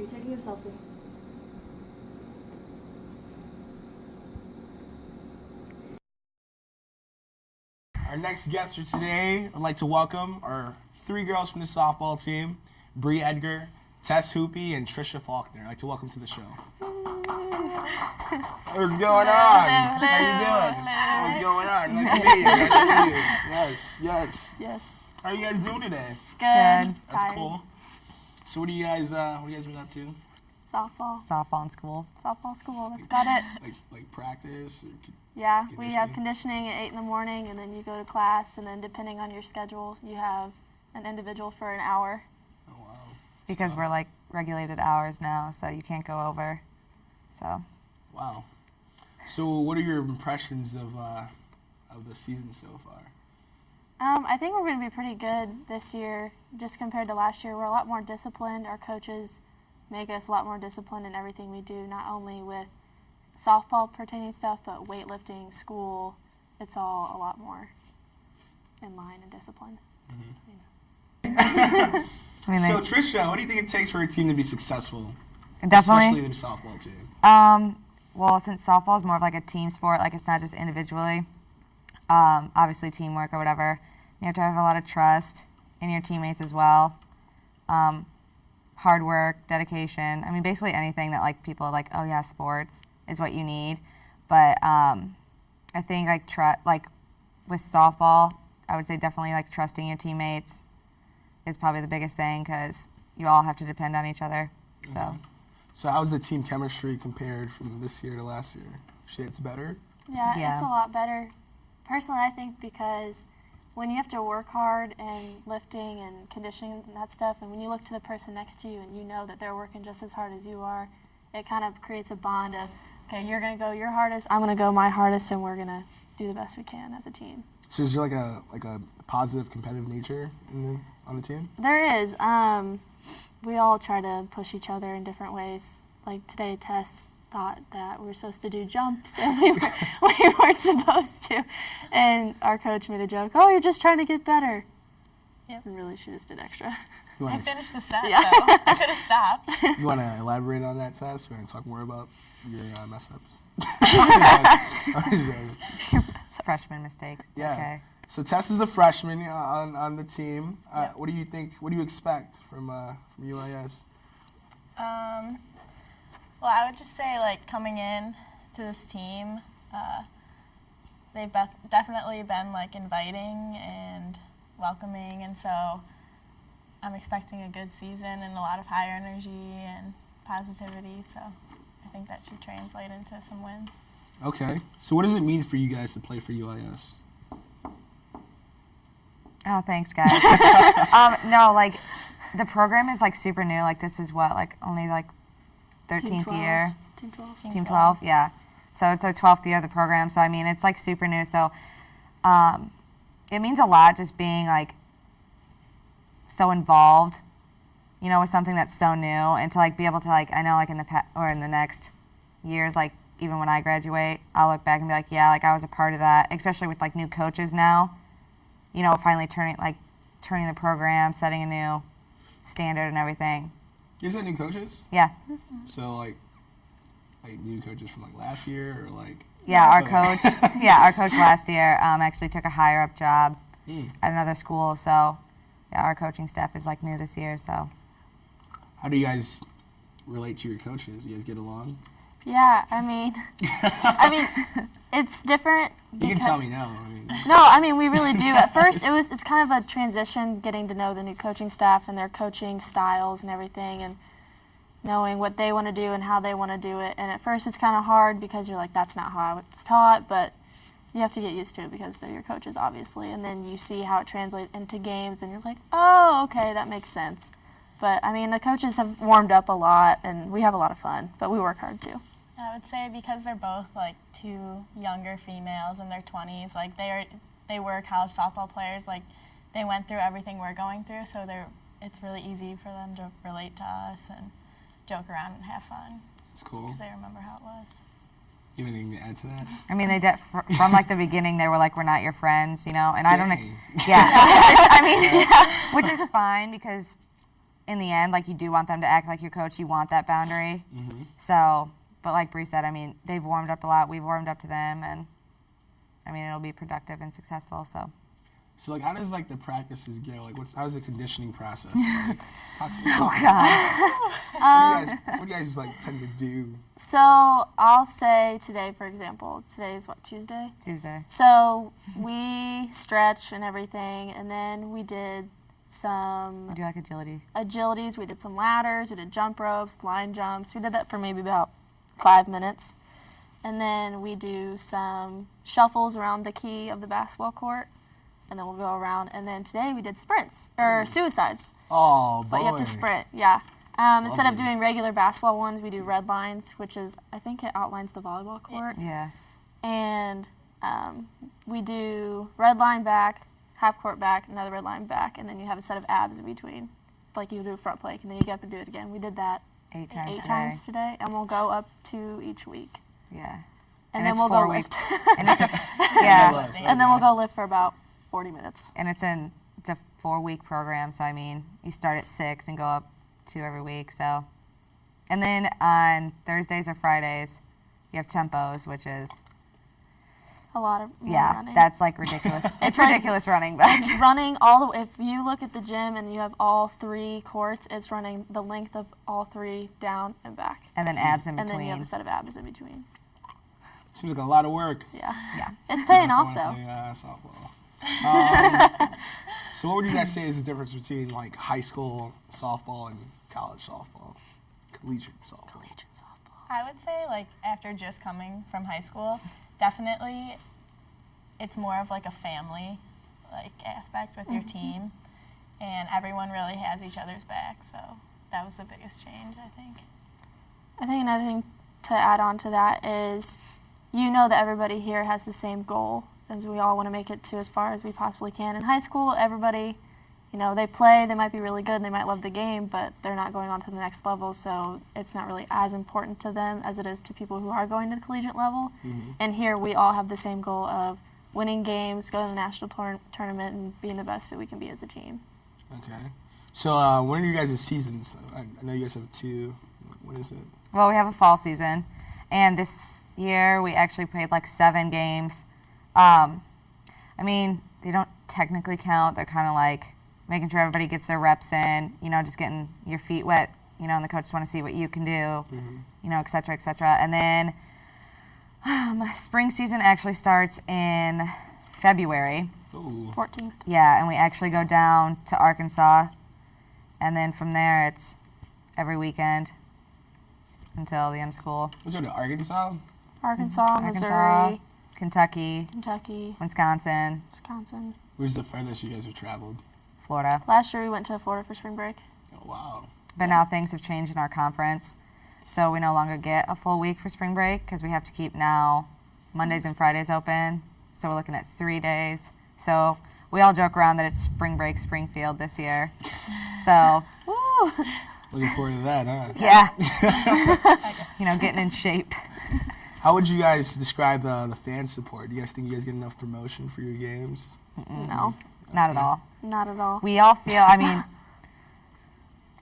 you taking a selfie? Our next guest for today, I'd like to welcome our 3 girls from the softball team, Bree Edgar, Tess Hoopy, and Trisha Faulkner. I'd like to welcome to the show. What's going on? Hello. How you doing? Hello. What's going on? Nice to meet you. Nice to meet you. Yes. Yes. How are you guys doing today? Good. That's Tired. cool. So what do you guys been up to? Softball. Softball in school. Softball school. That's about it. Like practice? Or Yeah, we have conditioning? conditioning at 8 in the morning, and then you go to class, and then depending on your schedule, you have an individual for an hour. Oh wow. Because we're like regulated hours now, so you can't go over. So. Wow. So what are your impressions of the season so far? I think we're going to be pretty good this year, just compared to last year. We're a lot more disciplined. Our coaches make us a lot more disciplined in everything we do, not only with softball pertaining stuff, but weightlifting, school. It's all a lot more in line and disciplined. I mean, So Trisha, what do you think it takes for a team to be successful? definitely. Especially the softball team. Well, since softball is more of like a team sport, like it's not just individually. Obviously, teamwork or whatever. You have to have a lot of trust in your teammates as well. Hard work, dedication. I mean, basically anything that like people are like, oh yeah, sports is what you need. But I think like with softball, I would say definitely like trusting your teammates is probably the biggest thing because you all have to depend on each other. So. So how's the team chemistry compared from this year to last year? It's better? Yeah, it's a lot better. Personally, I think because when you have to work hard and lifting and conditioning and that stuff, and when you look to the person next to you and you know that they're working just as hard as you are, it kind of creates a bond of, okay, you're going to go your hardest, I'm going to go my hardest, and we're going to do the best we can as a team. So is there like a positive competitive nature on the team? There is. We all try to push each other in different ways. Like today, Tess thought that we were supposed to do jumps, and we weren't supposed to. And our coach made a joke, oh, you're just trying to get better. Yep. And really, she just did extra. I finished the set, Yeah. though. I could have stopped. You want to elaborate on that, Tess? You want to talk more about your mess-ups? Freshman mistakes. Yeah. Okay. So Tess is a freshman on the team. What do you think? What do you expect from UIS? Well, I would just say, like, coming in to this team, they've definitely been, like, inviting and welcoming, and so I'm expecting a good season and a lot of high energy and positivity, so I think that should translate into some wins. Okay. So what does it mean for you guys to play for UIS? Oh, thanks, guys. No, like, the program is, like, super new. Like, this is what, like, only, like, 13th year? Team 12. Team 12, yeah. So it's our 12th year of the program. So, I mean, it's, like, super new. So it means a lot just being, like, so involved, you know, with something that's so new. And to, like, be able to, like, I know, like, in the next years, like, even when I graduate, I'll look back and be like, yeah, like, I was a part of that, especially with, like, new coaches now. You know, finally turning the program, setting a new standard and everything. You guys got new coaches? Yeah. So like new coaches from like last year or like? Yeah, our coach last year actually took a higher up job at another school. So yeah, our coaching staff is like new this year. So. How do you guys relate to your coaches? You guys get along? Yeah, I mean, it's different. You can tell me now. No, I mean, we really do. At first, it's kind of a transition getting to know the new coaching staff and their coaching styles and everything, and knowing what they want to do and how they want to do it. And at first, it's kind of hard because you're like, that's not how I was taught, but you have to get used to it because they're your coaches, obviously. And then you see how it translates into games, and you're like, oh, okay, that makes sense. But, I mean, the coaches have warmed up a lot, and we have a lot of fun, but we work hard, too. I would say because they're both, like, 2 younger females in their 20s, like, they were college softball players, like, they went through everything we're going through, so it's really easy for them to relate to us and joke around and have fun. It's cool. Because they remember how it was. You have anything to add to that? I mean, from like the beginning, they were like, "We're not your friends," you know. And Dang. I don't, yeah. I mean, which is fine because in the end, like, you do want them to act like your coach. You want that boundary. Mm-hmm. So, but like Bree said, I mean, they've warmed up a lot. We've warmed up to them, and I mean, it'll be productive and successful. So, like, how does like the practices go? Like, how's the conditioning process? Like, oh God, what do you guys like tend to do? So I'll say today, for example, today is what, Tuesday? Tuesday. So we stretch and everything, and then we did some We do like agility. agilities. We did some ladders. We did jump ropes, line jumps. We did that for maybe about 5 minutes. And then we do some shuffles around the key of the basketball court. And then we'll go around. And then today we did sprints, or suicides. Oh, boy. But you have to sprint, yeah. Instead of Lovely. doing regular basketball ones, we do red lines, which is, I think it outlines the volleyball court. Yeah. And we do red line back, half court back, another red line back, and then you have a set of abs in between. Like you do a front plank, and then you get up and do it again. We did that 8 times. 8 times today, and we'll go up to each week. Yeah. And then it's we'll go 4 weeks. lift. And it's yeah. Left, And then we'll go lift for about 40 minutes. And it's a 4-week program, so I mean, you start at 6 and go up 2 every week. So, and then on Thursdays or Fridays, you have tempos, which is A lot of more yeah, running. that's like ridiculous. It's like- ridiculous running, but It's running all the way. If you look at the gym and you have all 3 courts, it's running the length of all 3 down and back. and then abs in And then you have between. a set of abs in between. Seems like a lot of work. Yeah. Yeah. It's paying I off, wanna though. play, softball. So what would you guys say is the difference between like high school softball and college softball, collegiate softball? Collegiate softball. I would say, like, after just coming from high school, definitely it's more of like a family like aspect with your team, and everyone really has each other's back. So that was the biggest change, I think. I think another thing to add on to that is you know that everybody here has the same goal, and we all want to make it to as far as we possibly can. In high school, everybody, you know, they play, they might be really good, and they might love the game, but they're not going on to the next level, so it's not really as important to them as it is to people who are going to the collegiate level. Mm-hmm. And here we all have the same goal of winning games, going to the national tournament, and being the best that we can be as a team. Okay. So when are you guys' seasons? I know you guys have 2. What is it? Well, we have a fall season, and this year we actually played like 7 games. I mean, they don't technically count. They're kind of like making sure everybody gets their reps in, you know, just getting your feet wet, you know, and the coaches want to see what you can do, you know, et cetera, et cetera. And then spring season actually starts in February. Ooh. 14th. Yeah, and we actually go down to Arkansas, and then from there it's every weekend until the end of school. What's it, Arkansas? Arkansas, Missouri, Kentucky, Kentucky, Wisconsin, Wisconsin. Where's the furthest you guys have traveled? Florida. Last year we went to Florida for spring break. Oh, wow. But now things have changed in our conference, so we no longer get a full week for spring break because we have to keep now Mondays and Fridays open. So we're looking at 3 days. So we all joke around that it's spring break Springfield this year. So Woo! Looking forward to that, huh? yeah, you know, getting in shape. How would you guys describe the fan support? Do you guys think you guys get enough promotion for your games? No, Not at all. not at all. We all feel, I mean,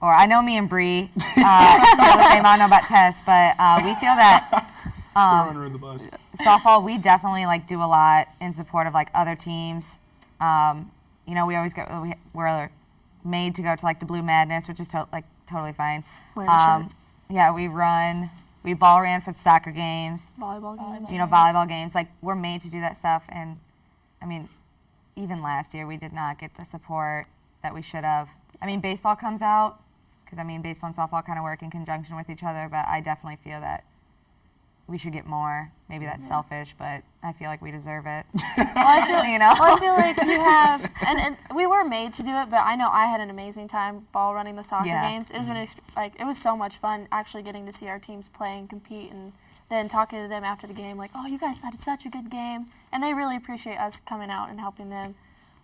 or I know me and Bree feel the same. I don't know about Tess, but we feel that Throwing her in the bus. softball, we definitely like do a lot in support of like other teams. You know, we always go. We're made to go to like the Blue Madness, which is totally fine. Wear the shirt. Yeah, we run. We ball ran for the soccer games. Volleyball games. You know, volleyball games. Like we're made to do that stuff. And I mean, even last year we did not get the support that we should have. I mean, baseball comes out because I mean, baseball and softball kind of work in conjunction with each other. But I definitely feel that we should get more. Maybe that's selfish, but I feel like we deserve it. Well, I feel, You know? well, I feel like you have, and we were made to do it, but I know I had an amazing time ball running the soccer Yeah. games. It was it was so much fun actually getting to see our teams play and compete, and then talking to them after the game, like, oh, you guys had such a good game, and they really appreciate us coming out and helping them.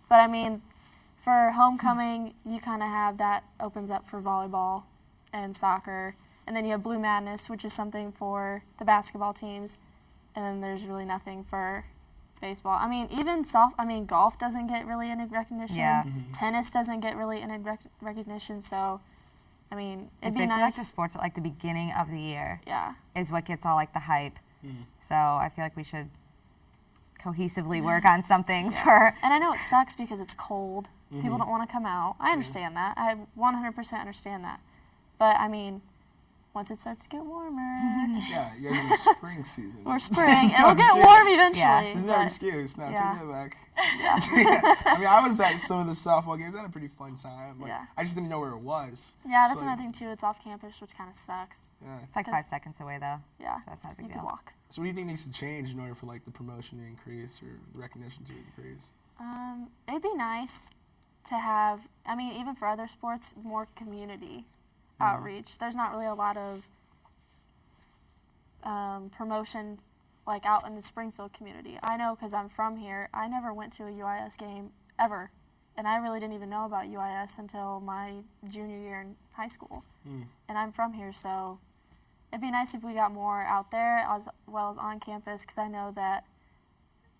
But I mean, for homecoming, you kind of have that opens up for volleyball and soccer. And then you have Blue Madness, which is something for the basketball teams. And then there's really nothing for baseball. I mean, even golf doesn't get really any recognition. Yeah. Tennis doesn't get really any recognition. So I mean, it'd It's be basically like the nice. sports at like the beginning of the year Yeah. is what gets all like the hype. So I feel like we should cohesively work on something for. And I know it sucks because it's cold. People don't want to come out. I understand that. I 100% understand that. But I mean, once it starts to get warmer, Yeah, you guys are in spring season. or spring, it'll get excuse. warm eventually. Yeah. There's no but- excuse. No, yeah. take that back. I mean, I was at some of the softball games. I had a pretty fun time. Like, Yeah. I just didn't know where it was. Yeah, that's So, another thing too. It's off campus, which kind of sucks. Yeah. It's like 5 'Cause- seconds away though. Yeah, So it's not a big you deal. could walk. So what do you think needs to change in order for like the promotion to increase or the recognition to increase? It'd be nice to have. I mean, even for other sports, more community outreach. There's not really a lot of promotion like out in the Springfield community. I know because I'm from here. I never went to a UIS game ever, and I really didn't even know about UIS until my junior year in high school. And I'm from here, so it'd be nice if we got more out there as well as on campus, because I know that,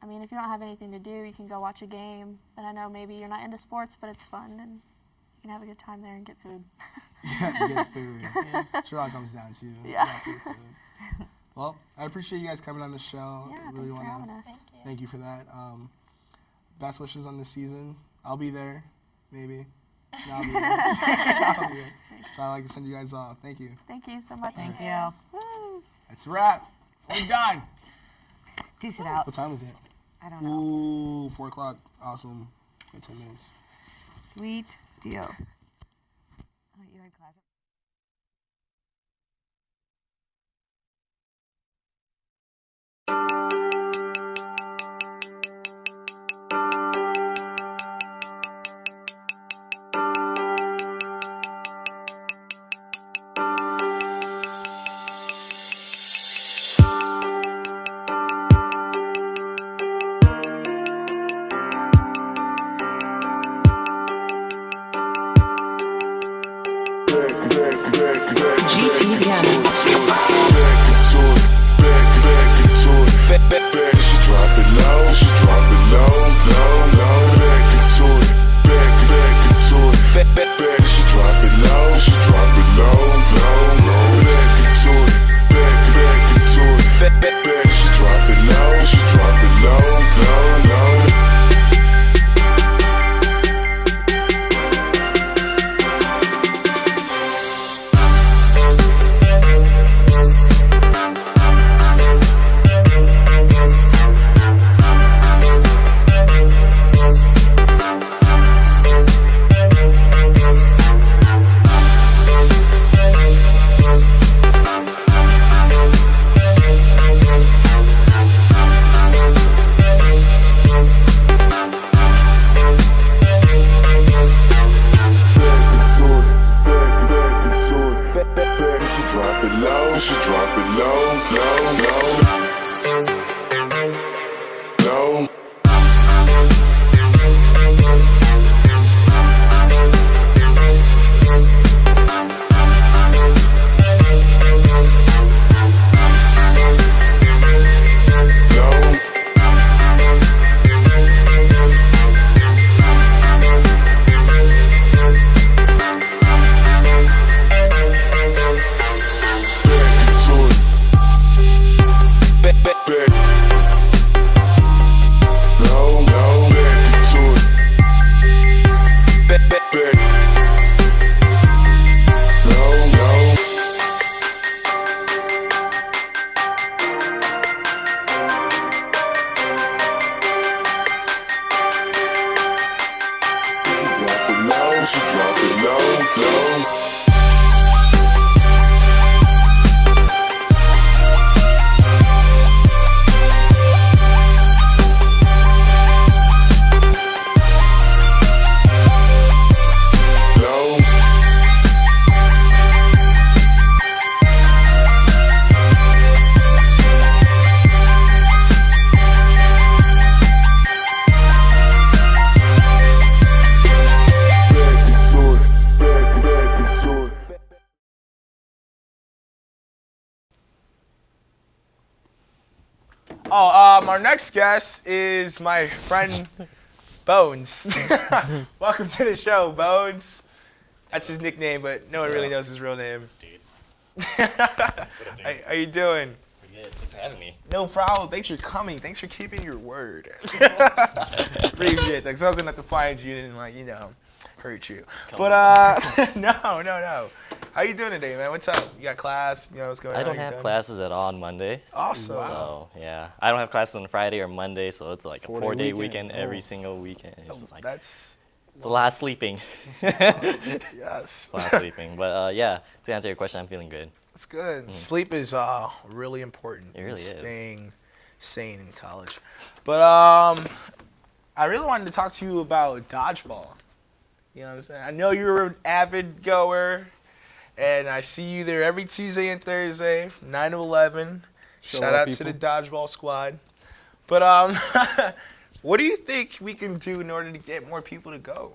I mean, if you don't have anything to do, you can go watch a game, and I know maybe you're not into sports, but it's fun, and you can have a good time there and get food. Yeah, get food. That's what it all comes down to. Yeah. Get food. Well, I appreciate you guys coming on the show. Yeah, I thanks for wanna having us. Thank you for that. Best wishes on the season. I'll be there, maybe. No, I'll be there. I'll be there. So I'd like to send you guys off. Thank you. Thank you so much. Thank you. Woo! That's a wrap. We're done. Deuce it out. What time is it? I don't know. Ooh, 4 o'clock. Awesome. Got 10 minutes. Sweet deal. Oh, you had class. Our next guest is my friend Bones. Welcome to the show, Bones. That's his nickname, but no one really knows his real name. Dude. How you doing? Pretty good. Thanks for having me. No problem. Thanks for coming. Thanks for keeping your word. Appreciate that. Because I was gonna have to find you and hurt you. But no. How you doing today, man? What's up? You got class? What's going on? I don't have classes at all on Monday. Awesome. So yeah, I don't have classes on Friday or Monday, so it's like a 4-day weekend Oh. every single weekend. It's just like That's it's a lot of sleeping. yes. A lot of sleeping. But yeah, to answer your question, I'm feeling good. That's good. Sleep is really important. It really in is. Staying sane in college. But I really wanted to talk to you about dodgeball. You know what I'm saying? I know you're an avid goer, and I see you there every Tuesday and Thursday, 9 to 11. Shout out to the dodgeball squad. But what do you think we can do in order to get more people to go?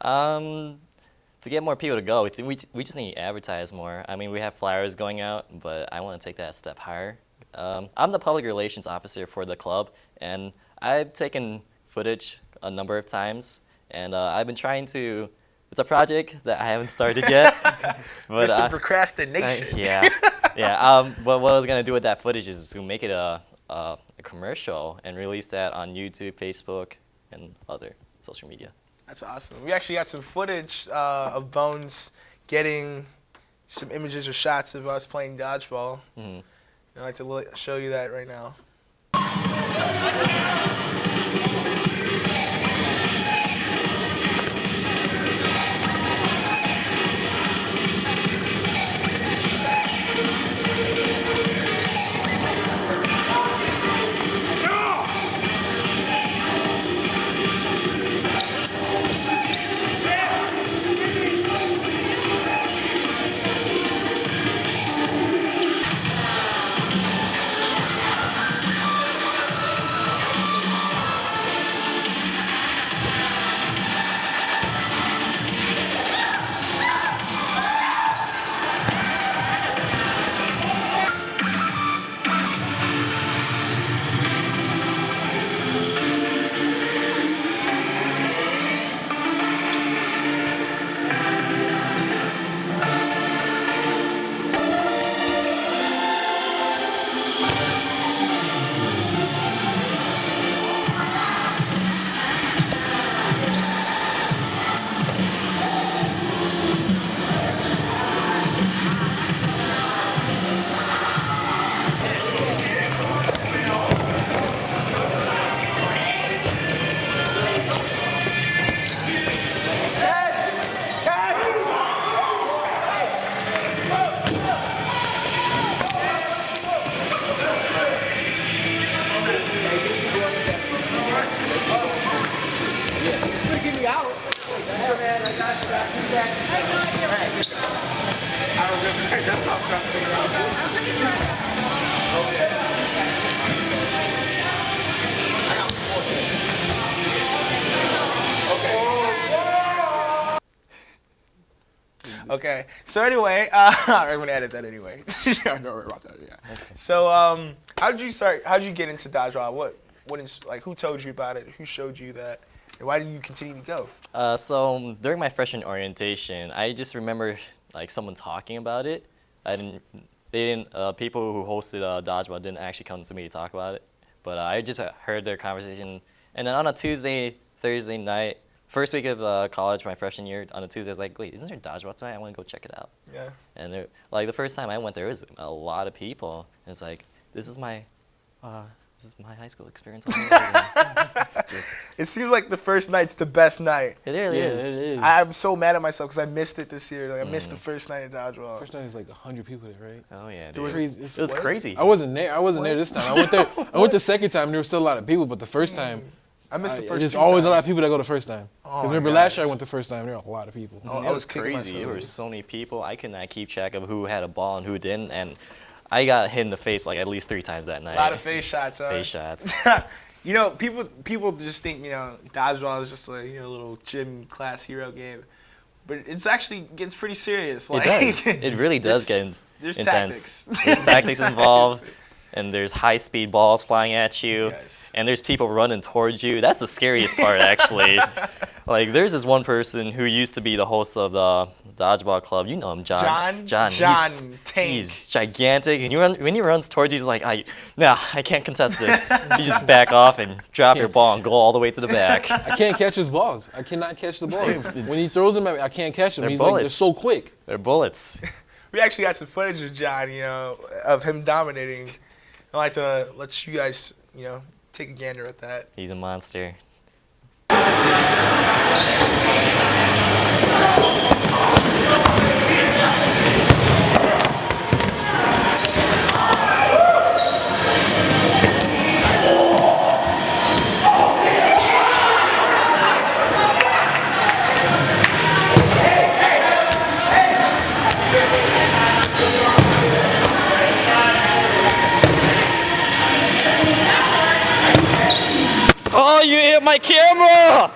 To get more people to go, we just need to advertise more. I mean, we have flyers going out, but I want to take that a step higher. I'm the public relations officer for the club, and I've taken footage a number of times, and I've been trying to. It's a project that I haven't started yet. But, Mr. Procrastination. Yeah. But what I was gonna do with that footage is to make it a commercial and release that on YouTube, Facebook, and other social media. That's awesome. We actually got some footage of Bones getting some images or shots of us playing dodgeball. Mm-hmm. I'd like to show you that right now. Okay. So anyway, I'm gonna edit that anyway. Don't worry about that. Yeah. Okay. So how'd you start? How'd you get into dodgeball? Who told you about it? Who showed you that? And why did you continue to go? So during my freshman orientation, I just remember someone talking about it. People who hosted dodgeball didn't actually come to me to talk about it, but I just heard their conversation. And then on a Tuesday, Thursday night, first week of college, my freshman year, on a Tuesday, I was like, wait, isn't there dodgeball tonight? I want to go check it out. Yeah. And the first time I went there was a lot of people. And it's like, this is my high school experience. It seems like the first night's the best night. It really is. It is. I'm so mad at myself because I missed it this year. I missed the first night of dodgeball. First night is like 100 people there, right? Oh yeah, It dude. was, It was crazy. I wasn't there. I wasn't there this time. I went there. I went the second time. There was still a lot of people, but the first time, I missed the first. there's two always times. a lot of people that go the first time. Oh Because my remember God. last year I went the first time. There were a lot of people. Oh, It I was kicking crazy. There myself. were so many people. I could not keep track of who had a ball and who didn't. And I got hit in the face at least 3 times that night. A lot of face shots. Huh? Face shots. People just think dodgeball is just a little gym class hero game, but it's actually gets pretty serious. It does. It really does get there's intense. tactics. There's tactics involved. and there's high-speed balls flying at you, Yes. and there's people running towards you. That's the scariest part, actually. Like, there's this one person who used to be the host of the dodgeball club. You know him, John. John Tank. He's gigantic, and when he runs towards you, he's like, "No, I can't contest this." You just back off and drop your ball and go all the way to the back. I can't catch his balls. I cannot catch the balls. When he throws them at me, I can't catch them. They're He's like, they're bullets. so quick. They're bullets. We actually got some footage of John, of him dominating. I'd like to let you guys, take a gander at that. He's a monster. Oh, you hit my camera!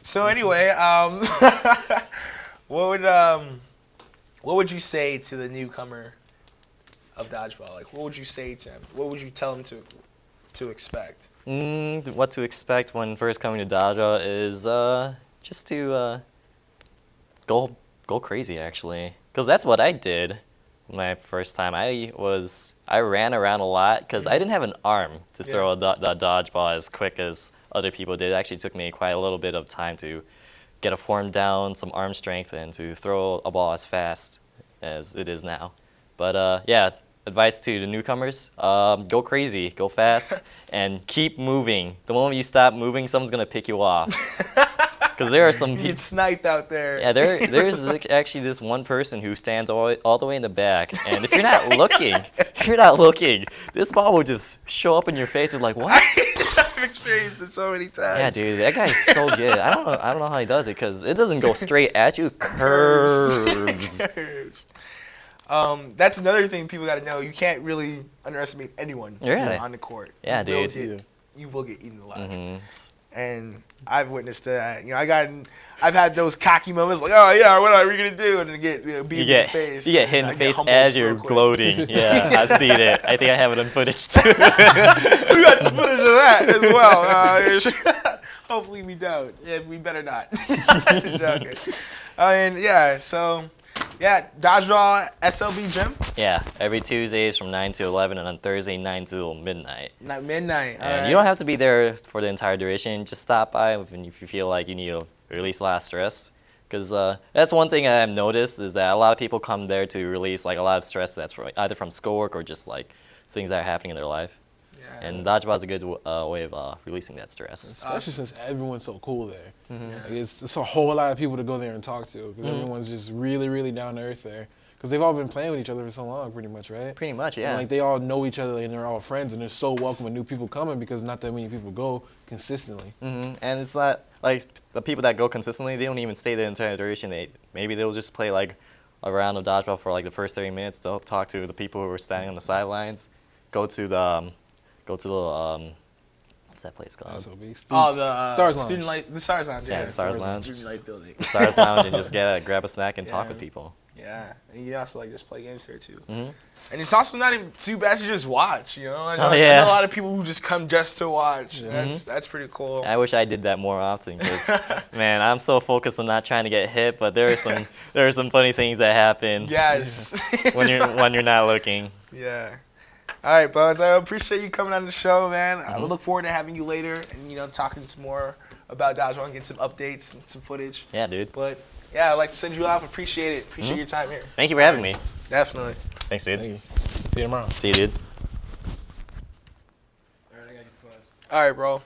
So anyway, what would you say to the newcomer of dodgeball? Like, what would you say to him? What would you tell him to expect? What to expect when first coming to dodgeball is just to go crazy, actually, because that's what I did my first time. I ran around a lot because I didn't have an arm to throw the dodgeball as quick as other people did. It actually took me quite a little bit of time to get a form down, some arm strength, and to throw a ball as fast as it is now. But yeah, advice to the newcomers, go crazy, go fast, and keep moving. The moment you stop moving, someone's going to pick you off. Because there are some You people. get sniped out there. Yeah, there's actually this one person who stands all the way in the back, and if you're not looking, this ball will just show up in your face. You're like, what? I've experienced it so many times. Yeah, dude, that guy's so good. I don't know how he does it, because it doesn't go straight at you. Curves. Curves. That's another thing people got to know. You can't really underestimate anyone on the court. Yeah, You dude. You will get eaten alive. Mhm. And I've witnessed that. I've had those cocky moments like, oh yeah, what are we gonna do? And then get beat in the face. You get hit in I the get face humbled as real you're quick. gloating. Yeah, I've seen it. I think I have it on footage too. We got some footage of that as well. Hopefully we don't. Yeah, we better not. Just joking. Dodgeball SLB gym. Yeah, every Tuesdays from 9 to 11, and on Thursday 9 to midnight. Not midnight. And you don't have to be there for the entire duration. Just stop by if you feel like you need to release a lot of stress. Because that's one thing I've noticed is that a lot of people come there to release like a lot of stress that's either from schoolwork or just like things that are happening in their life. Yeah. And dodgeball is a good way of releasing that stress. Especially since everyone's so cool there. Like it's a whole lot of people to go there and talk to because everyone's just really, really down to earth there. Because they've all been playing with each other for so long, pretty much, right? Pretty much, yeah. And, like, they all know each other and they're all friends and they're so welcome with new people coming because not that many people go consistently. And it's not like the people that go consistently, they don't even stay the entire duration. Maybe they'll just play like a round of dodgeball for like the first 30 minutes. They'll talk to the people who are standing on the sidelines, go to the what's that place called? SLB. the Stars Lounge. the Stars Lounge. Yeah, the Stars Lounge. Student Life building. The Stars Lounge, and just grab a snack and talk Yeah. with people. Yeah, and you can also just play games there too. And it's also not even too bad to just watch. I know a lot of people who just come just to watch. That's pretty cool. I wish I did that more often because, man, I'm so focused on not trying to get hit, but there are some funny things that happen Yes. when you're not looking. Yeah. All right, Bones. I appreciate you coming on the show, man. I look forward to having you later and talking some more about dodgeball and getting some updates and some footage. Yeah, dude. But yeah, I'd like to send you off. Appreciate it. Appreciate your time here. Thank you for having me. Definitely. Thanks, dude. Thank you. See you tomorrow. See you, dude. All right, I got you. All right, bro.